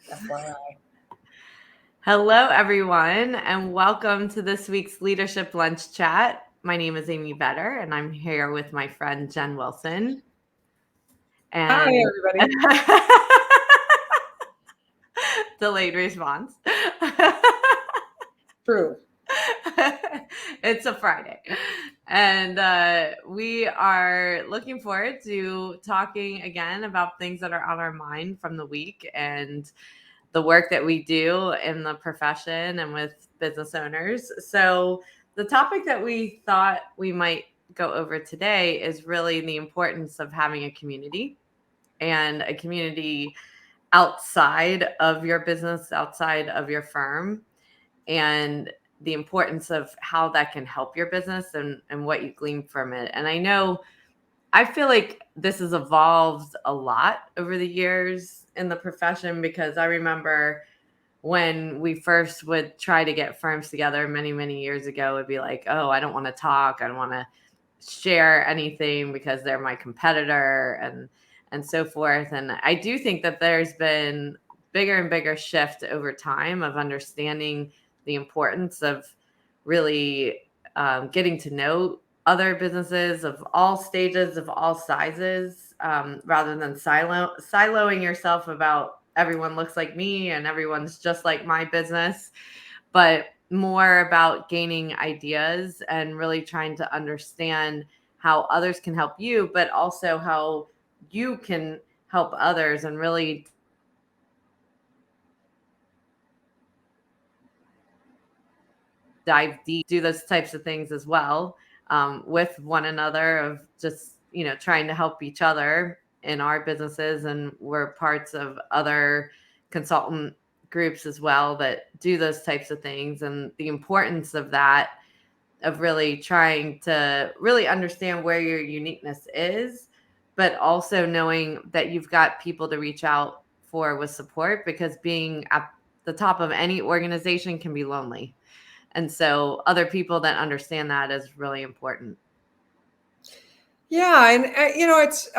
FYI. Hello, everyone, and welcome to this week's Leadership Lunch Chat. My name is Amy Vetter, and I'm here with my friend Jen Wilson. Hi, And everybody. delayed response. True. It's a Friday. And we are looking forward to talking again about things that are on our mind from the week and the work that we do in the profession and with business owners. So the topic that we thought we might go over today is really the importance of having a community, and a community outside of your business, outside of your firm, and the importance of how that can help your business and what you glean from it. And I feel like this has evolved a lot over the years in the profession, because I remember when we first would try to get firms together many, many years ago, it'd be like, oh, I don't want to talk. I don't want to share anything because they're my competitor and so forth. And I do think that there's been bigger and bigger shift over time of understanding the importance of really getting to know other businesses of all stages, of all sizes, rather than siloing yourself about everyone looks like me and everyone's just like my business, but more about gaining ideas and really trying to understand how others can help you, but also how you can help others, and really dive deep, do those types of things as well, with one another, of just, trying to help each other in our businesses. And we're parts of other consultant groups as well that do those types of things, and the importance of that, of really trying to really understand where your uniqueness is, but also knowing that you've got people to reach out for with support, because being at the top of any organization can be lonely. And so other people that understand that is really important. Yeah, and it's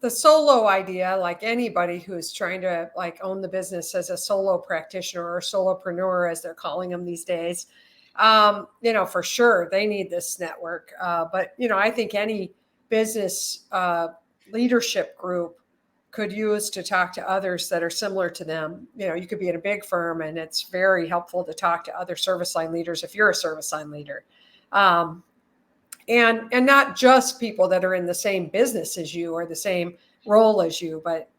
the solo idea. Like anybody who's trying to own the business as a solo practitioner or solopreneur, as they're calling them these days, for sure they need this network. But I think any business leadership group could use to talk to others that are similar to them. You could be in a big firm, and it's very helpful to talk to other service line leaders if you're a service line leader. And not just people that are in the same business as you or the same role as you, but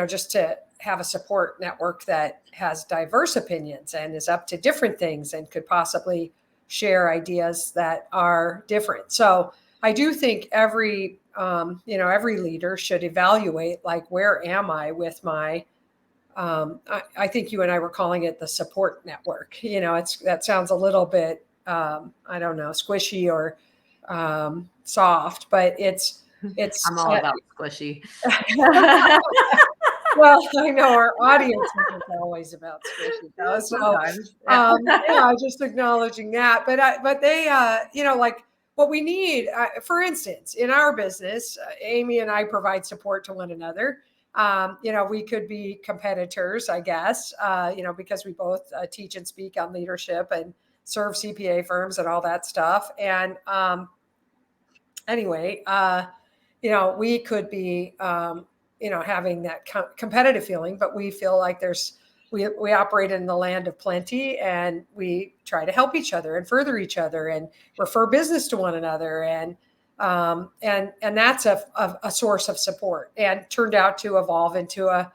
just to have a support network that has diverse opinions and is up to different things and could possibly share ideas that are different. So I do think every leader should evaluate, like, where am I with my I think you and I were calling it the support network. That sounds a little bit I don't know, squishy or soft, but it's I'm all about squishy. well, I know our audience isn't always about squishy though, so just acknowledging that. But they, like, what we need, for instance, in our business, Amy and I provide support to one another. We could be competitors, I guess, because we both teach and speak on leadership and serve CPA firms and all that stuff. And anyway, we could be, having that competitive feeling, but we feel like we operate in the land of plenty, and we try to help each other and further each other and refer business to one another. And that's a source of support, and turned out to evolve into a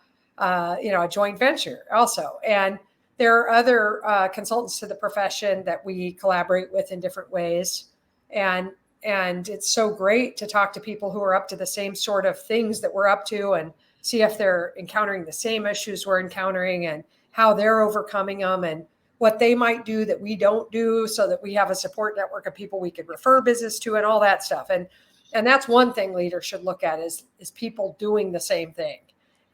joint venture also. And there are other consultants to the profession that we collaborate with in different ways. And it's so great to talk to people who are up to the same sort of things that we're up to, and see if they're encountering the same issues we're encountering and how they're overcoming them, and what they might do that we don't do, so that we have a support network of people we could refer business to and all that stuff. And that's one thing leaders should look at, is people doing the same thing,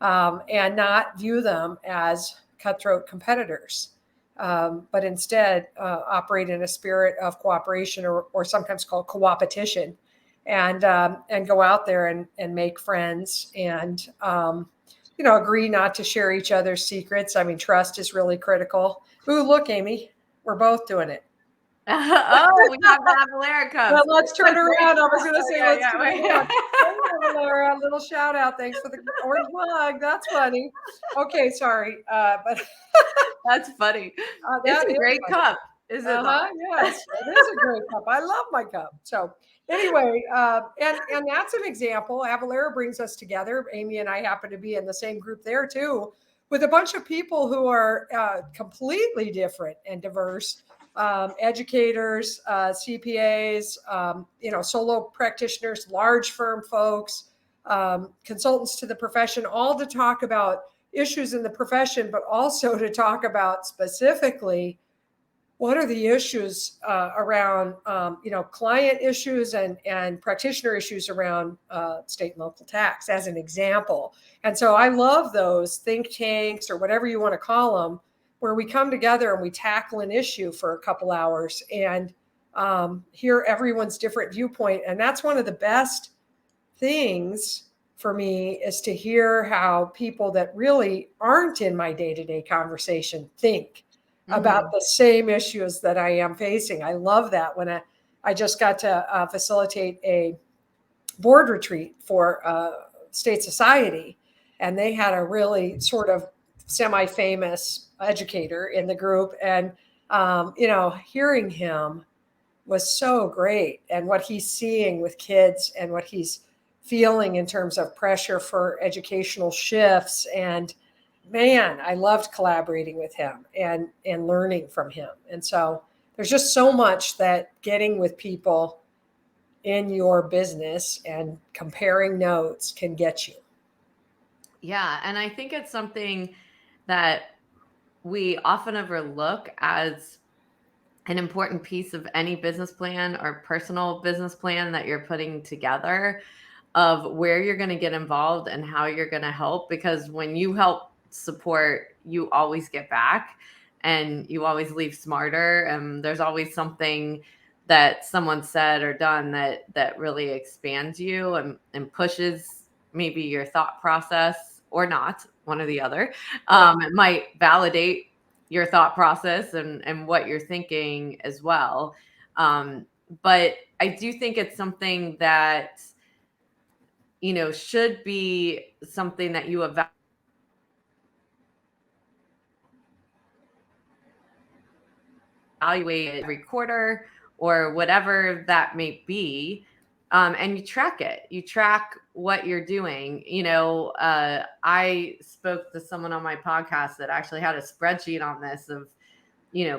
and not view them as cutthroat competitors. But instead operate in a spirit of cooperation, or sometimes called co-opetition, and go out there and make friends, and agree not to share each other's secrets. I mean, trust is really critical. Ooh, look, Amy, we're both doing it. Oh, we have the Avalera Well, cups. let's turn around. I was going to say, let's Yeah, turn around. Hey, Laura, a little shout out. Thanks for the orange mug. That's funny. Okay, sorry. But that's funny. that It's a is great funny. cup, is it not? Yes, it is a great cup. I love my cup. So anyway, and that's an example. Avalera brings us together. Amy and I happen to be in the same group there too, with a bunch of people who are completely different and diverse. Educators, CPAs, solo practitioners, large firm folks, consultants to the profession, all to talk about issues in the profession, but also to talk about specifically what are the issues around client issues and practitioner issues around state and local tax, as an example. And so I love those think tanks, or whatever you want to call them, where we come together and we tackle an issue for a couple hours and hear everyone's different viewpoint. And that's one of the best things for me, is to hear how people that really aren't in my day-to-day conversation think about the same issues that I am facing. I love that. When I just got to facilitate a board retreat for State Society, and they had a really sort of semi-famous educator in the group, and hearing him was so great, and what he's seeing with kids and what he's feeling in terms of pressure for educational shifts. And man, I loved collaborating with him and learning from him. And so there's just so much that getting with people in your business and comparing notes can get you. Yeah, and I think it's something that we often overlook as an important piece of any business plan or personal business plan that you're putting together, of where you're going to get involved and how you're going to help. Because when you help support, you always get back and you always leave smarter. And there's always something that someone said or done that really expands you and pushes maybe your thought process, or not, one or the other. It might validate your thought process and what you're thinking as well. But I do think it's something that, should be something that you evaluate every quarter or whatever that may be. And you track it. You track what you're doing. I spoke to someone on my podcast that actually had a spreadsheet on this of,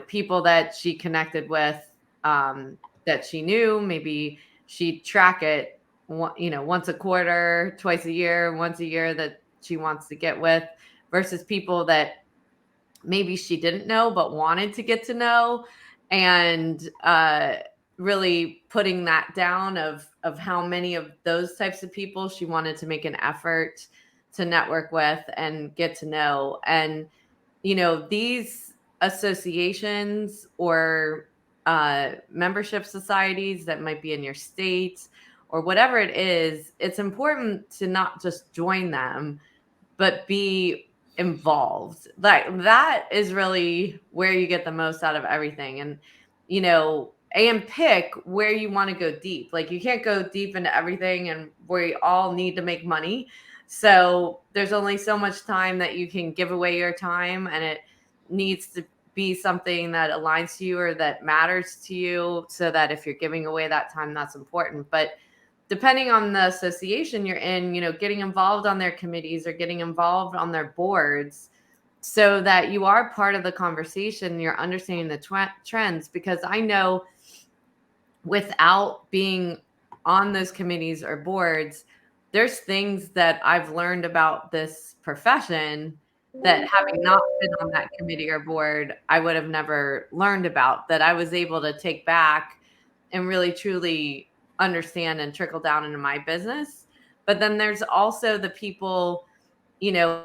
people that she connected with, that she knew. Maybe she'd track it, once a quarter, twice a year, once a year, that she wants to get with, versus people that maybe she didn't know but wanted to get to know. And really putting that down of how many of those types of people she wanted to make an effort to network with and get to know. And these associations or membership societies that might be in your state or whatever it is, it's important to not just join them, but be involved. Like, that is really where you get the most out of everything. And pick where you want to go deep. Like, you can't go deep into everything, and we all need to make money. So there's only so much time that you can give away your time, and it needs to be something that aligns to you or that matters to you, so that if you're giving away that time, that's important. But depending on the association you're in, getting involved on their committees or getting involved on their boards, so that you are part of the conversation, you're understanding the trends. Because I know without being on those committees or boards, there's things that I've learned about this profession that, having not been on that committee or board, I would have never learned about, that I was able to take back and really truly understand and trickle down into my business. But then there's also the people, you know,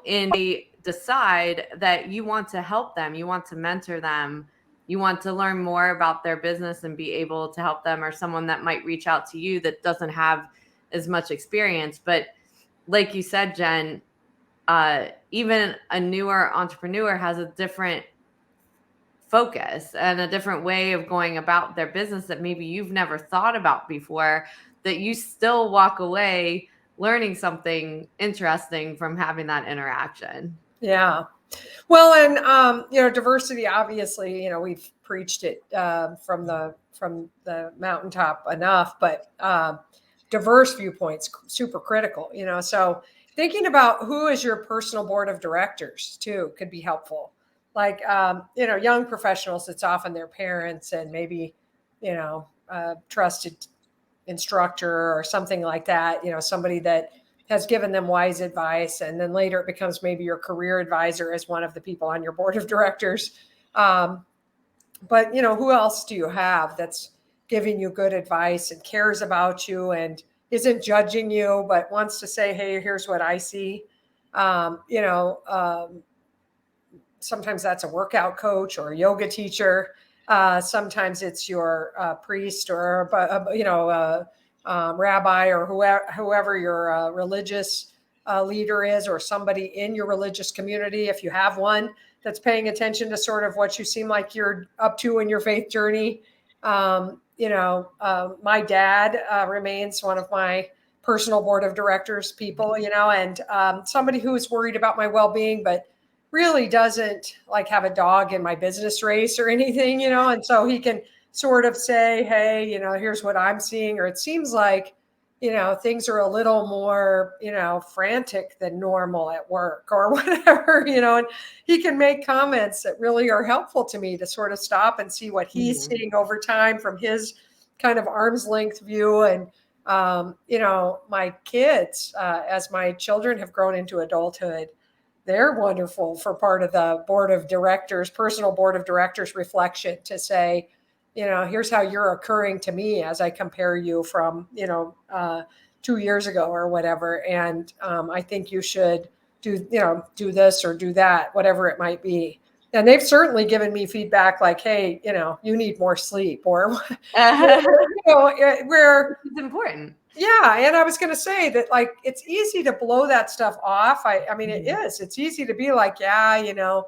in they decide that you want to help them, you want to mentor them, you want to learn more about their business and be able to help them, or someone that might reach out to you that doesn't have as much experience. But like you said, Jen, even a newer entrepreneur has a different focus and a different way of going about their business that maybe you've never thought about before, that you still walk away learning something interesting from having that interaction. Yeah. Well, and diversity. Obviously, we've preached it from the mountaintop enough, but diverse viewpoints super critical. So thinking about who is your personal board of directors too could be helpful. Like young professionals, it's often their parents and maybe a trusted instructor or something like that. Somebody that has given them wise advice, and then later it becomes maybe your career advisor as one of the people on your board of directors. But who else do you have that's giving you good advice and cares about you and isn't judging you, but wants to say, hey, here's what I see. Sometimes that's a workout coach or a yoga teacher. Sometimes it's your priest or rabbi or whoever your religious leader is, or somebody in your religious community, if you have one, that's paying attention to sort of what you seem like you're up to in your faith journey. My dad remains one of my personal board of directors people, and somebody who's worried about my well-being, but really doesn't like have a dog in my business race or anything, and so he can sort of say, hey, here's what I'm seeing, or it seems like, things are a little more, frantic than normal at work or whatever, and he can make comments that really are helpful to me to sort of stop and see what he's seeing over time from his kind of arm's length view. And, my kids, as my children have grown into adulthood, they're wonderful for part of the board of directors, personal board of directors reflection to say, here's how you're occurring to me as I compare you from, 2 years ago or whatever. And I think you should do this or do that, whatever it might be. And they've certainly given me feedback like, hey, you need more sleep, or, where It's important. yeah. And I was going to say that, like, it's easy to blow that stuff off. I mean, it is. It's easy to be like, yeah,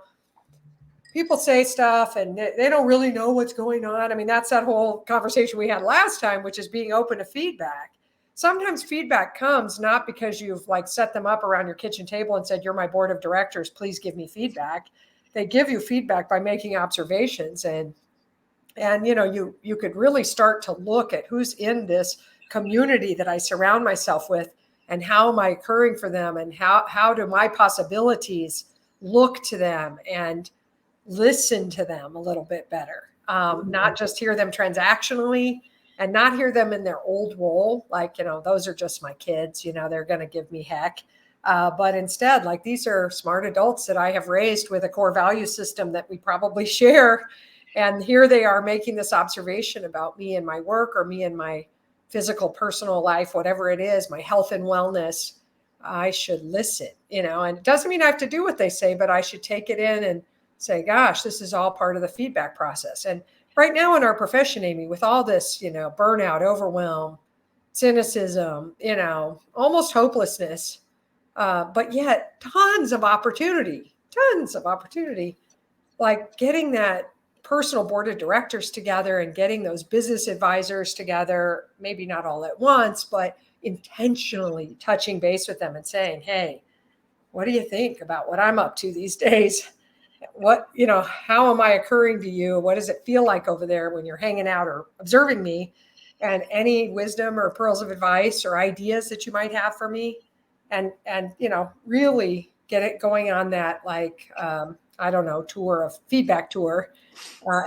people say stuff and they don't really know what's going on. I mean, that's that whole conversation we had last time, which is being open to feedback. Sometimes feedback comes not because you've like set them up around your kitchen table and said, you're my board of directors, please give me feedback. They give you feedback by making observations, and you could really start to look at who's in this community that I surround myself with, and how am I occurring for them, and how do my possibilities look to them, and listen to them a little bit better. Not just hear them transactionally, and not hear them in their old role. Like, those are just my kids, they're going to give me heck. But instead, like, these are smart adults that I have raised with a core value system that we probably share. And here they are making this observation about me and my work, or me and my physical, personal life, whatever it is, my health and wellness. I should listen, and it doesn't mean I have to do what they say, but I should take it in and say, gosh, this is all part of the feedback process. And right now in our profession, Amy, with all this, burnout, overwhelm, cynicism, almost hopelessness, but yet tons of opportunity, like getting that personal board of directors together and getting those business advisors together, maybe not all at once, but intentionally touching base with them and saying, hey, what do you think about what I'm up to these days? What, how am I occurring to you? What does it feel like over there when you're hanging out or observing me? And any wisdom or pearls of advice or ideas that you might have for me, and really get it going on that, like, I don't know, tour of feedback tour,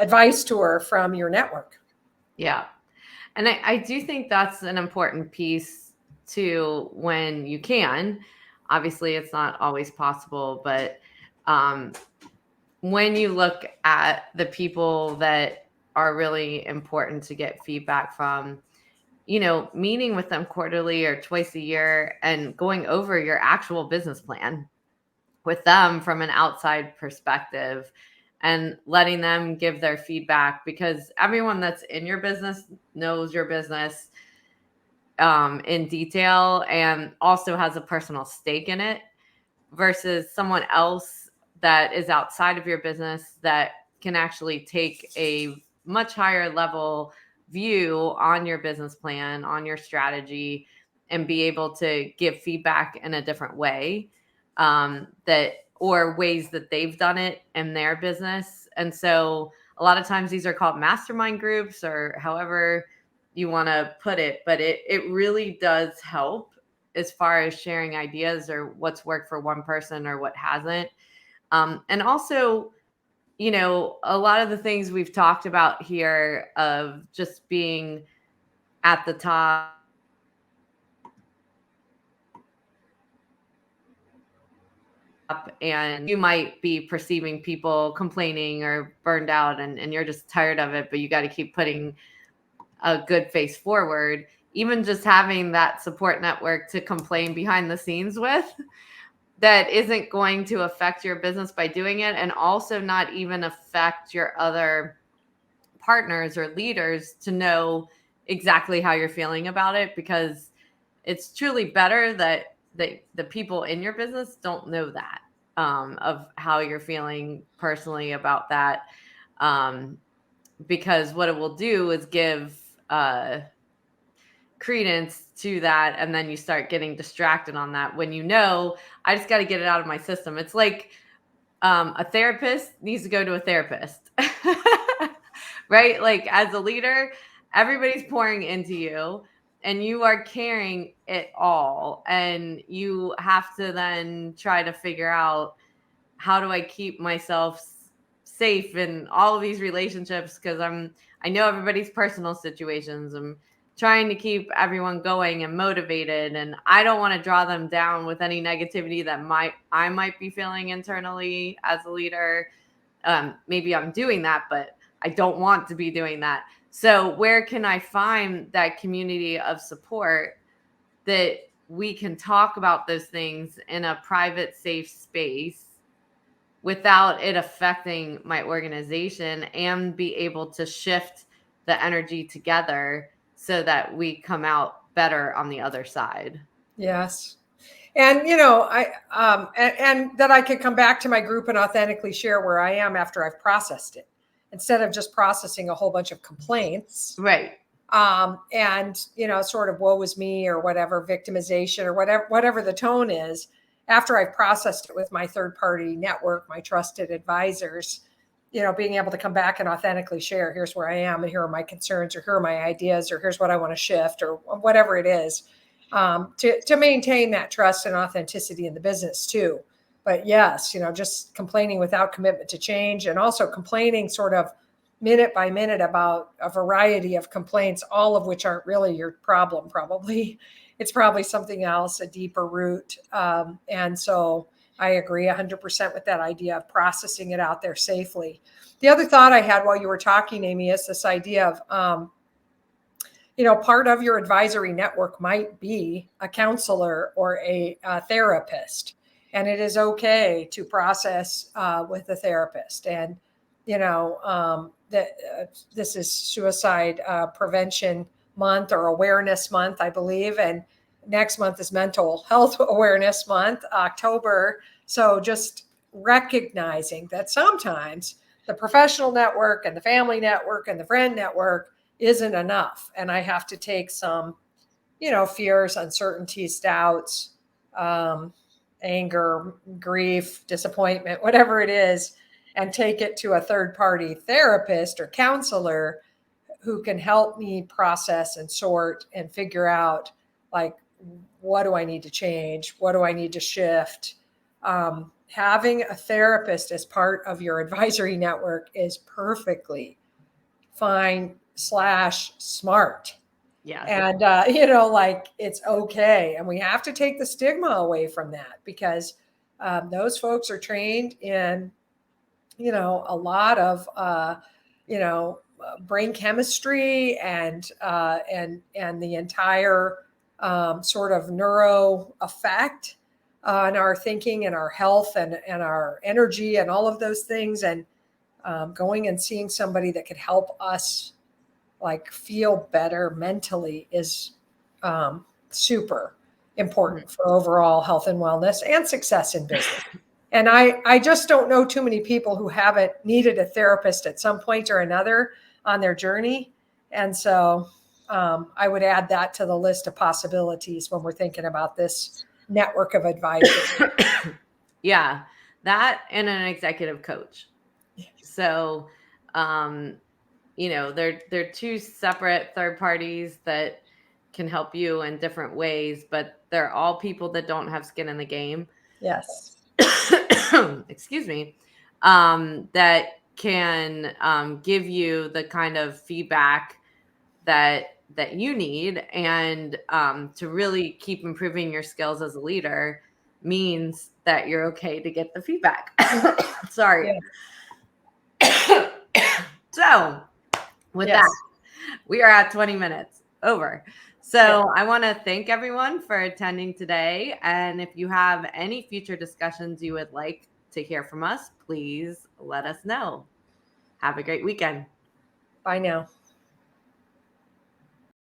advice tour from your network. Yeah. And I do think that's an important piece too, when you can. Obviously, it's not always possible, but when you look at the people that are really important to get feedback from, meeting with them quarterly or twice a year and going over your actual business plan with them from an outside perspective, and letting them give their feedback, because everyone that's in your business knows your business in detail and also has a personal stake in it, versus someone else that is outside of your business that can actually take a much higher level view on your business plan, on your strategy, and be able to give feedback in a different way, that or ways that they've done it in their business. And so a lot of times these are called mastermind groups, or however you want to put it, but it really does help as far as sharing ideas or what's worked for one person or what hasn't. And also, a lot of the things we've talked about here of just being at the top, and you might be perceiving people complaining or burned out, and you're just tired of it, but you got to keep putting a good face forward. Even just having that support network to complain behind the scenes with, that isn't going to affect your business by doing it, and also not even affect your other partners or leaders to know exactly how you're feeling about it, because it's truly better that the people in your business don't know that, of how you're feeling personally about that, um, because what it will do is give credence to that, and then you start getting distracted on that when I just got to get it out of my system. It's like a therapist needs to go to a therapist. Right? Like, as a leader, everybody's pouring into you and you are carrying it all, and you have to then try to figure out, how do I keep myself safe in all of these relationships, because I know everybody's personal situations. I'm trying to keep everyone going and motivated, and I don't want to draw them down with any negativity that I might be feeling internally as a leader. Maybe I'm doing that, but I don't want to be doing that. So where can I find that community of support that we can talk about those things in a private, safe space without it affecting my organization, and be able to shift the energy together so that we come out better on the other side? Yes. And and that I could come back to my group and authentically share where I am after I've processed it, instead of just processing a whole bunch of complaints, Right. and sort of woe is me or whatever, victimization or whatever the tone is. After I've processed it with my third party network, my trusted advisors, being able to come back and authentically share, here's where I am, and here are my concerns, or here are my ideas, or here's what I want to shift, or whatever it is, to maintain that trust and authenticity in the business too. But yes, just complaining without commitment to change, and also complaining sort of minute by minute about a variety of complaints, all of which aren't really your problem, probably. It's probably something else, a deeper root. And so I agree 100% with that idea of processing it out there safely. The other thought I had while you were talking, Amy, is this idea of, part of your advisory network might be a counselor or a therapist. And it is okay to process with a therapist. And, that this is Suicide Prevention Month, or Awareness Month, I believe. And next month is Mental Health Awareness Month, October. So just recognizing that sometimes the professional network and the family network and the friend network isn't enough. And I have to take some, fears, uncertainties, doubts, anger, grief, disappointment, whatever it is, and take it to a third party therapist or counselor who can help me process and sort and figure out, like, what do I need to change? What do I need to shift? Having a therapist as part of your advisory network is perfectly fine / smart. Yes. And, it's okay. And we have to take the stigma away from that, because those folks are trained in, a lot of, brain chemistry and the entire sort of neuro effect on our thinking and our health and our energy and all of those things. And going and seeing somebody that could help us like feel better mentally is super important for overall health and wellness and success in business. And I just don't know too many people who haven't needed a therapist at some point or another on their journey. And so I would add that to the list of possibilities when we're thinking about this network of advisors. Yeah, that and an executive coach. So, they're two separate third parties that can help you in different ways, but they're all people that don't have skin in the game. Yes. Excuse me. That can give you the kind of feedback that you need, and to really keep improving your skills as a leader means that you're okay to get the feedback. Sorry. Yeah. So with that, we are at 20 minutes over. So I want to thank everyone for attending today. And if you have any future discussions you would like to hear from us, please let us know. Have a great weekend. Bye now.